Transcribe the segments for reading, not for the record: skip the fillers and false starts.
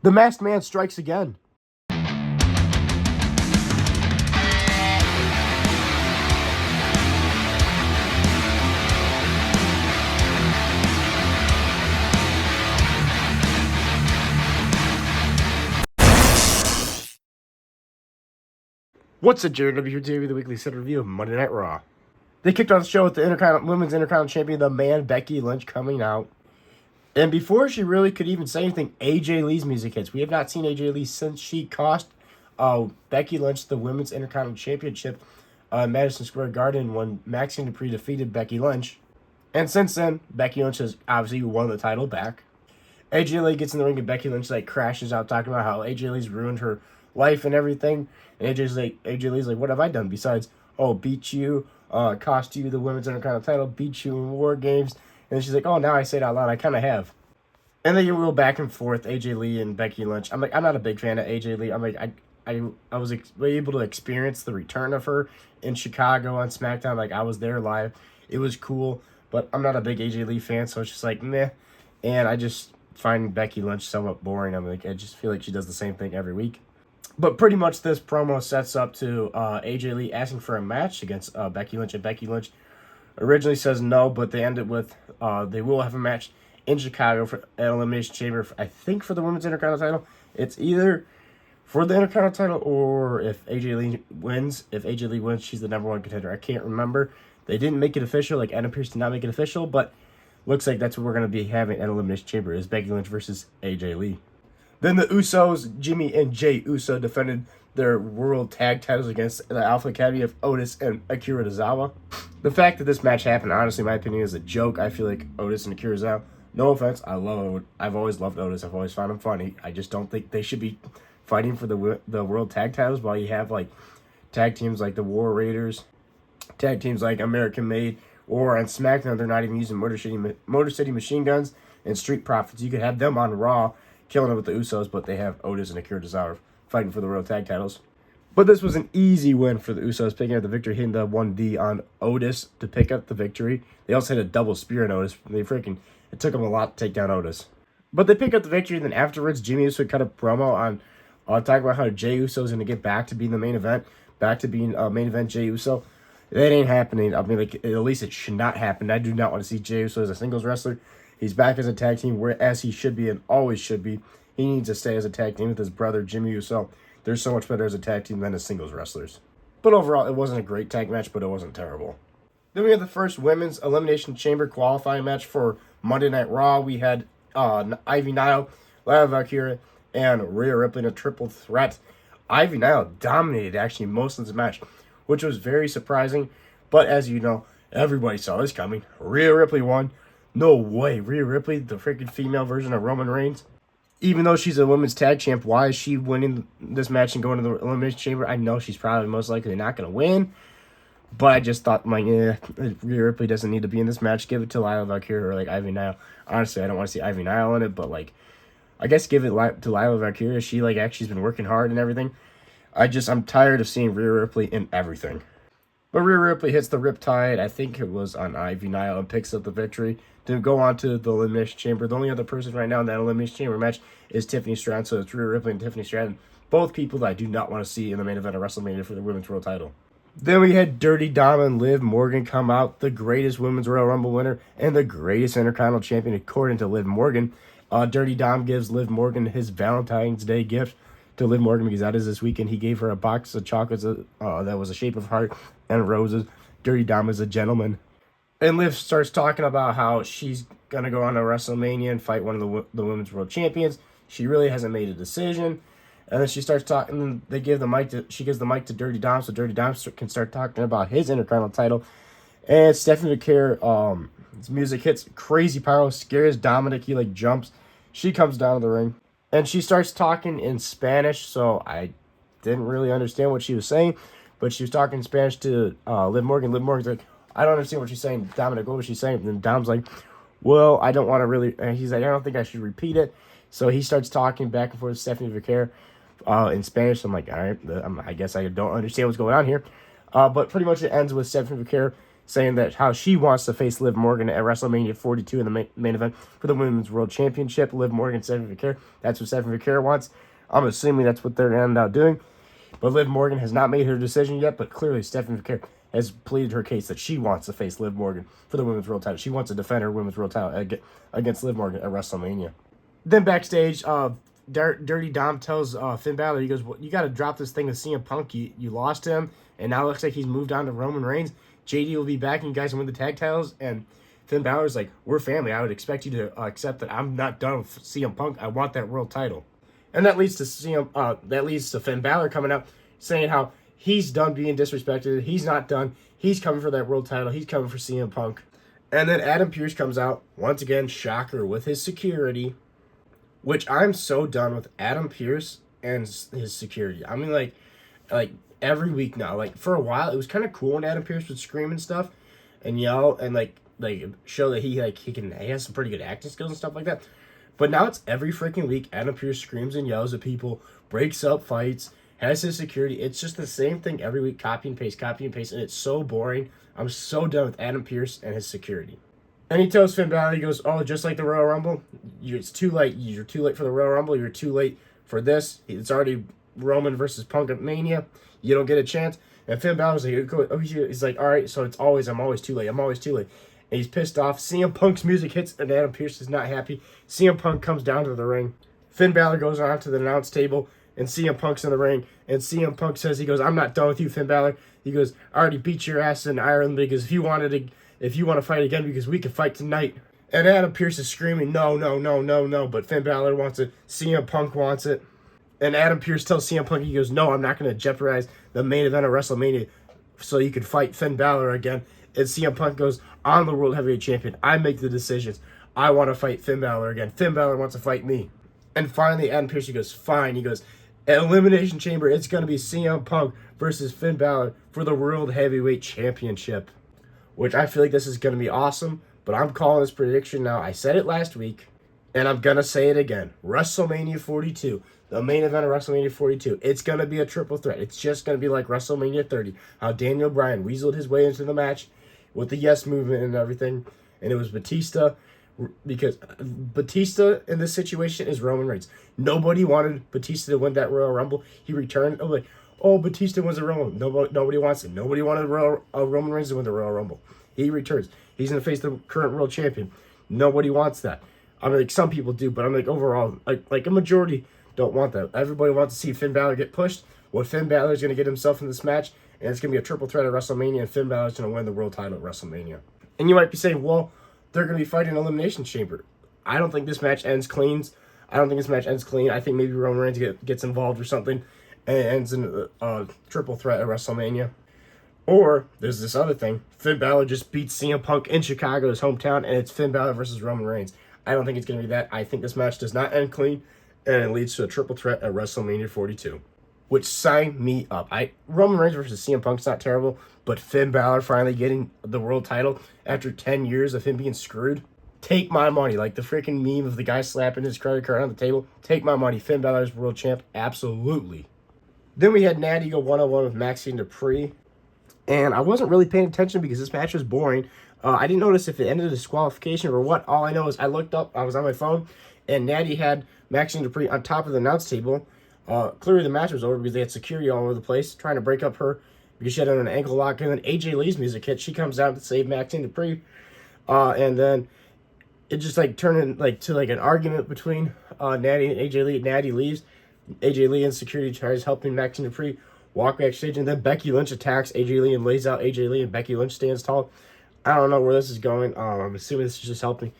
The masked man strikes again. What's up, Jared W. here today with the weekly set review of Monday Night Raw. They kicked off the show with the Women's Intercontinental Champion, the man Becky Lynch, coming out. And before she really could even say anything, AJ Lee's music hits. We have not seen AJ Lee since she cost Becky Lynch the Women's Intercontinental Championship in Madison Square Garden when Maxine Dupree defeated Becky Lynch. And since then, Becky Lynch has obviously won the title back. AJ Lee gets in the ring and Becky Lynch crashes out talking about how AJ Lee's ruined her life and everything. And AJ Lee's like, what have I done besides, beat you, cost you the Women's Intercontinental title, beat you in War Games. And then she's like, oh, now I say it out loud, I kind of have. And they get real back and forth, AJ Lee and Becky Lynch. I'm not a big fan of AJ Lee. I was able to experience the return of her in Chicago on SmackDown. I was there live. It was cool, but I'm not a big AJ Lee fan, so it's just meh. And I just find Becky Lynch somewhat boring. I just feel like she does the same thing every week. But pretty much this promo sets up to AJ Lee asking for a match against Becky Lynch. And Becky Lynch originally says no, but they end it with they will have a match in Chicago for an Elimination Chamber, I think, for the Women's Intercontinental title. It's either for the Intercontinental title or if AJ Lee wins. If AJ Lee wins, she's the number one contender. I can't remember. They didn't make it official. Adam Pearce did not make it official, but looks like that's what we're going to be having at Elimination Chamber is Becky Lynch versus AJ Lee. Then the Usos, Jimmy and Jey Uso, defended their world tag titles against the Alpha Academy of Otis and Akira Tozawa. The fact that this match happened, honestly, in my opinion, is a joke. I feel like Otis and Akira Tozawa, no offense, I've always loved Otis. I've always found him funny. I just don't think they should be fighting for the world tag titles while you have tag teams like the War Raiders, tag teams like American Made, or on SmackDown they're not even using Motor City Machine Guns and Street Profits. You could have them on Raw killing it with the Usos, but they have Otis and Akira Tozawa fighting for the World Tag Titles. But this was an easy win for the Usos, picking up the victory, hitting the 1D on Otis to pick up the victory. They also hit a double spear on Otis. It took them a lot to take down Otis. But they pick up the victory, and then afterwards, Jimmy Uso cut a promo on talking about how Jey Uso is going to get back to being the main event, back to being main event Jey Uso. That ain't happening. At least it should not happen. I do not want to see Jey Uso as a singles wrestler. He's back as a tag team, whereas he should be and always should be. He needs to stay as a tag team with his brother, Jimmy Uso. They're so much better as a tag team than as singles wrestlers. But overall, it wasn't a great tag match, but it wasn't terrible. Then we had the first Women's Elimination Chamber qualifying match for Monday Night Raw. We had Ivy Nile, Lyra Valkyria, and Rhea Ripley in a triple threat. Ivy Nile dominated, actually, most of this match, which was very surprising. But as you know, everybody saw this coming. Rhea Ripley won. No way. Rhea Ripley, the freaking female version of Roman Reigns. Even though she's a women's tag champ, why is she winning this match and going to the Elimination Chamber? I know she's probably most likely not going to win. But I just thought, Rhea Ripley doesn't need to be in this match. Give it to Lyra Valkyria or Ivy Nile. Honestly, I don't want to see Ivy Nile in it, but I guess give it to Lyra Valkyria. She actually's been working hard and everything. I'm tired of seeing Rhea Ripley in everything. But Rhea Ripley hits the Riptide, I think it was on Ivy Nile, and picks up the victory to go on to the Elimination Chamber. The only other person right now in that Elimination Chamber match is Tiffany Stratton, so it's Rhea Ripley and Tiffany Stratton. Both people that I do not want to see in the main event of WrestleMania for the Women's World title. Then we had Dirty Dom and Liv Morgan come out, the greatest Women's Royal Rumble winner and the greatest Intercontinental Champion according to Liv Morgan. Dirty Dom gives Liv Morgan his Valentine's Day gift to Liv Morgan because that is this weekend. He gave her a box of chocolates that was a shape of heart and roses. Dirty Dom is a gentleman. And Liv starts talking about how she's going to go on to WrestleMania and fight one of the Women's World Champions. She really hasn't made a decision. And then she starts talking, and she gives the mic to Dirty Dom, so Dirty Dom can start talking about his Intercontinental title. And Stephanie McCare, his music hits, crazy pyro, scares Dominic, he jumps. She comes down to the ring, and she starts talking in Spanish, so I didn't really understand what she was saying, but she was talking in Spanish to Liv Morgan. Liv Morgan's like, I don't understand what she's saying. Dominic, what was she saying? And then Dom's like, well, I don't want to really, and he's like, I don't think I should repeat it. So he starts talking back and forth with Stephanie McCare in Spanish. So I'm like, all right, I guess I don't understand what's going on here. But pretty much it ends with Stephanie McCare saying that how she wants to face Liv Morgan at WrestleMania 42 in the main event for the Women's World Championship. Liv Morgan, Stephanie McCare. That's what Stephanie McCare wants. I'm assuming that's what they're going to end up doing. But Liv Morgan has not made her decision yet, but clearly Stephanie McCare has pleaded her case that she wants to face Liv Morgan for the Women's World title. She wants to defend her Women's World title against Liv Morgan at WrestleMania. Then backstage, Dirty Dom tells Finn Balor, he goes, well, you got to drop this thing to CM Punk. You lost him, and now it looks like he's moved on to Roman Reigns. JD will be back, and you guys can win the tag titles. And Finn Balor's like, we're family. I would expect you to accept that I'm not done with CM Punk. I want that world title. And that leads to Finn Balor coming out saying how he's done being disrespected. He's not done. He's coming for that world title. He's coming for CM Punk. And then Adam Pearce comes out, once again, shocker, with his security, which I'm so done with Adam Pearce and his security. I mean, like every week now. Like, for a while, it was kind of cool when Adam Pearce would scream and stuff and yell and, like show that he has some pretty good acting skills and stuff like that. But now it's every freaking week Adam Pearce screams and yells at people, breaks up fights, has his security. It's just the same thing every week, copy and paste, and it's so boring. I'm so done with Adam Pearce and his security. And he tells Finn Balor, he goes, oh, just like the Royal Rumble, it's too late. You're too late for the Royal Rumble. You're too late for this. It's already Roman versus Punk at Mania. You don't get a chance. And Finn Balor's like, he's like, all right, so I'm always too late. I'm always too late. And he's pissed off. CM Punk's music hits, and Adam Pearce is not happy. CM Punk comes down to the ring. Finn Balor goes on to the announce table, and CM Punk's in the ring. And CM Punk says, he goes, I'm not done with you, Finn Balor. He goes, I already beat your ass in Ireland because if you want to fight again, because we can fight tonight. And Adam Pearce is screaming, no, no, no, no, no. But Finn Balor wants it. CM Punk wants it. And Adam Pearce tells CM Punk, he goes, no, I'm not going to jeopardize the main event of WrestleMania so you can fight Finn Balor again. And CM Punk goes, I'm the World Heavyweight Champion. I make the decisions. I want to fight Finn Balor again. Finn Balor wants to fight me. And finally, Adam Pearce, he goes, fine. He goes, at Elimination Chamber, it's going to be CM Punk versus Finn Balor for the World Heavyweight Championship. Which I feel like this is going to be awesome. But I'm calling this prediction now. I said it last week, and I'm going to say it again. WrestleMania 42. The main event of WrestleMania 42. It's going to be a triple threat. It's just going to be like WrestleMania 30. How Daniel Bryan weaseled his way into the match with the yes movement and everything. And it was Batista, because Batista in this situation is Roman Reigns. Nobody wanted Batista to win that Royal Rumble. He returned. Batista wins the Royal Rumble. Nobody wants it. Nobody wanted Roman Reigns to win the Royal Rumble. He returns. He's going to face the current world champion. Nobody wants that. I mean, like, some people do, but I'm like, overall, like a majority don't want that. Everybody wants to see Finn Balor get pushed. Well, Finn Balor is going to get himself in this match, and it's going to be a triple threat at WrestleMania, and Finn Balor is going to win the world title at WrestleMania. And you might be saying, well, they're going to be fighting Elimination Chamber. I don't think this match ends clean. I think maybe Roman Reigns gets involved or something, and it ends in a triple threat at WrestleMania. Or there's this other thing. Finn Balor just beats CM Punk in Chicago, his hometown, and it's Finn Balor versus Roman Reigns. I don't think it's going to be that. I think this match does not end clean, and it leads to a triple threat at WrestleMania 42. Which, sign me up. Roman Reigns versus CM Punk's not terrible, but Finn Balor finally getting the world title after 10 years of him being screwed. Take my money. Like the freaking meme of the guy slapping his credit card on the table. Take my money. Finn Balor's world champ. Absolutely. Then we had Natty go one-on-one with Maxxine Dupri. And I wasn't really paying attention because this match was boring. I didn't notice if it ended in disqualification or what. All I know is I looked up, I was on my phone, and Natty had Maxxine Dupri on top of the announce table. Clearly the match was over because they had security all over the place trying to break up her because she had an ankle lock. And then AJ Lee's music hit. She comes out to save Maxxine Dupri. And then it just turned to an argument between Natty and AJ Lee. Natty leaves. AJ Lee and security tries helping Maxxine Dupri walk backstage, and then Becky Lynch attacks AJ Lee and lays out AJ Lee, and Becky Lynch stands tall. I don't know where this is going. I'm assuming this is just helping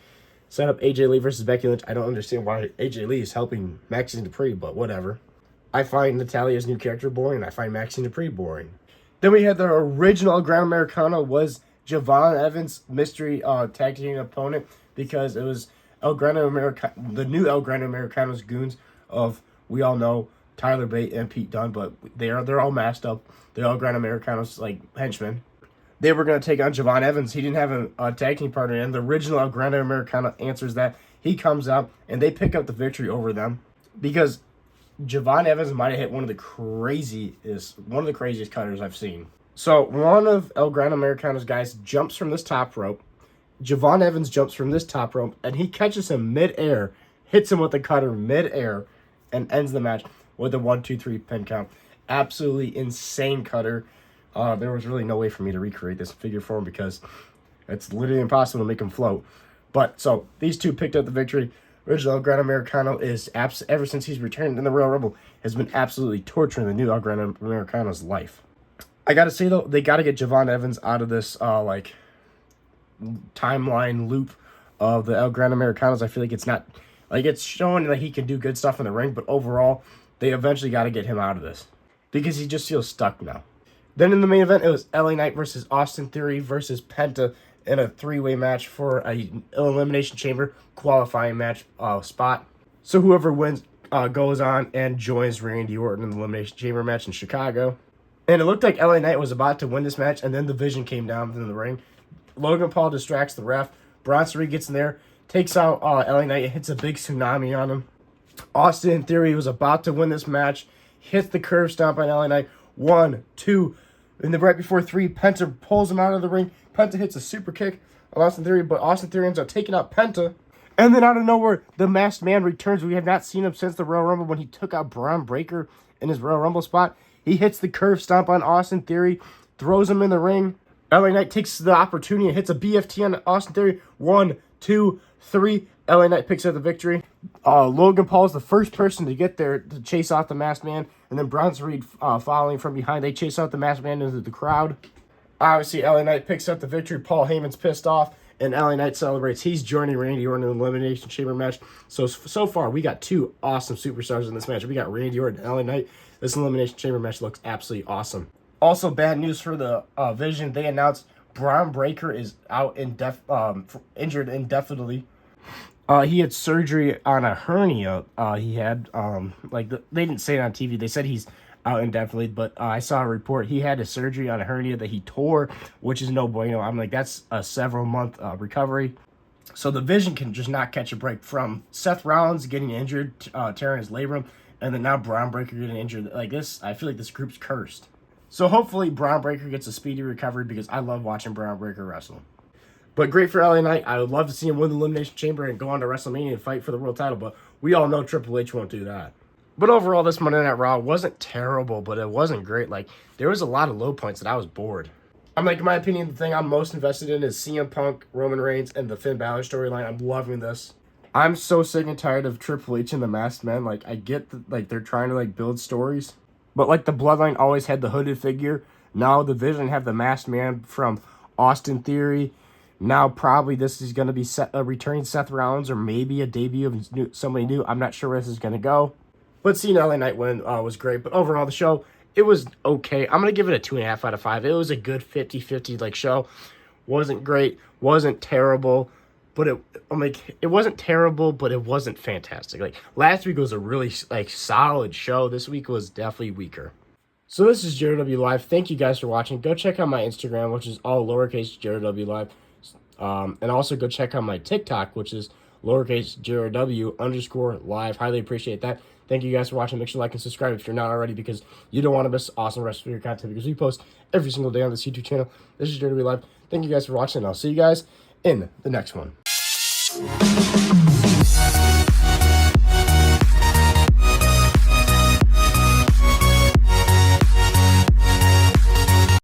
set up AJ Lee versus Becky Lynch. I don't understand why AJ Lee is helping Maxxine Dupri, but whatever. I find Natalia's new character boring, and I find Maxxine Dupri boring. Then we had the original El Gran Americano was Javon Evans' mystery tag team opponent, because it was the new El Gran Americano's goons of, we all know, Tyler Bate and Pete Dunne, but they're all masked up. They're all Gran Americanos, henchmen. They were going to take on Javon Evans. He didn't have a tag team partner, and the original El Gran Americano answers that. He comes out, and they pick up the victory over them because Javon Evans might have hit one of the craziest cutters I've seen. So one of El Gran Americano's guys jumps from this top rope. Javon Evans jumps from this top rope, and he catches him mid-air, hits him with a cutter mid-air, and ends the match with a 1-2-3 pin count. Absolutely insane cutter. There was really no way for me to recreate this figure for him because it's literally impossible to make him float. But, so, these two picked up the victory. Original El Gran Americano is, ever since he's returned in the Royal Rumble, has been absolutely torturing the new El Gran Americano's life. I gotta say, though, they gotta get Javon Evans out of this, timeline loop of the El Gran Americanos. I feel like it's not, it's showing that he can do good stuff in the ring, but overall, they eventually gotta get him out of this because he just feels stuck now. Then in the main event, it was LA Knight versus Austin Theory versus Penta in a three-way match for an Elimination Chamber qualifying match spot. So whoever wins goes on and joins Randy Orton in the Elimination Chamber match in Chicago. And it looked like LA Knight was about to win this match, and then the Vision came down in the ring. Logan Paul distracts the ref. Bronson Reed gets in there, takes out LA Knight, and hits a big tsunami on him. Austin Theory was about to win this match, hits the curve stomp on LA Knight. 1, 2, and then right before 3, Penta pulls him out of the ring. Penta hits a super kick on Austin Theory, but Austin Theory ends up taking out Penta. And then out of nowhere, the Masked Man returns. We have not seen him since the Royal Rumble when he took out Braun Breaker in his Royal Rumble spot. He hits the curve stomp on Austin Theory, throws him in the ring. LA Knight takes the opportunity and hits a BFT on Austin Theory. 1, 2, 3. LA Knight picks up the victory. Logan Paul is the first person to get there to chase out the Masked Man. And then Bronson Reed following from behind. They chase out the Masked Man into the crowd. Obviously, LA Knight picks up the victory. Paul Heyman's pissed off. And LA Knight celebrates. He's joining Randy Orton in the Elimination Chamber match. So far, we got two awesome superstars in this match. We got Randy Orton and LA Knight. This Elimination Chamber match looks absolutely awesome. Also, bad news for the Vision. They announced Braun Breaker is out injured indefinitely. He had surgery on a hernia. He had they didn't say it on TV. They said he's out indefinitely, but I saw a report. He had a surgery on a hernia that he tore, which is no bueno. I'm like, that's a several month recovery. So the Vision can just not catch a break from Seth Rollins getting injured, tearing his labrum, and then now Braun Breaker getting injured. Like this, I feel like this group's cursed. So hopefully Braun Breaker gets a speedy recovery because I love watching Braun Breaker wrestle. But great for LA Knight. I would love to see him win the Elimination Chamber and go on to WrestleMania and fight for the world title, but we all know Triple H won't do that. But overall, this Monday Night Raw wasn't terrible, but it wasn't great. Like, there was a lot of low points that I was bored. I'm like, in my opinion, the thing I'm most invested in is CM Punk, Roman Reigns, and the Finn Balor storyline. I'm loving this. I'm so sick and tired of Triple H and the Masked Men. Like, I get that, they're trying to, build stories. But, the Bloodline always had the hooded figure. Now the Vision have the Masked Man from Austin Theory. Now probably this is going to be a returning Seth Rollins or maybe a debut of somebody new. I'm not sure where this is going to go. But seeing LA Knight win was great. But overall, the show, it was okay. I'm going to give it a 2.5 out of 5. It was a good 50-50 show. Wasn't great. Wasn't terrible. But it wasn't terrible, but it wasn't fantastic. Last week was a really solid show. This week was definitely weaker. So this is JRW Live. Thank you guys for watching. Go check out my Instagram, which is all lowercase JRW Live. And also go check out my TikTok, which is lowercase JRW_live. Highly appreciate that. Thank you guys for watching. Make sure to like and subscribe if you're not already, because you don't want to miss awesome rest of your content, because we post every single day on this YouTube channel. This is JRW Live. Thank you guys for watching, and I'll see you guys in the next one.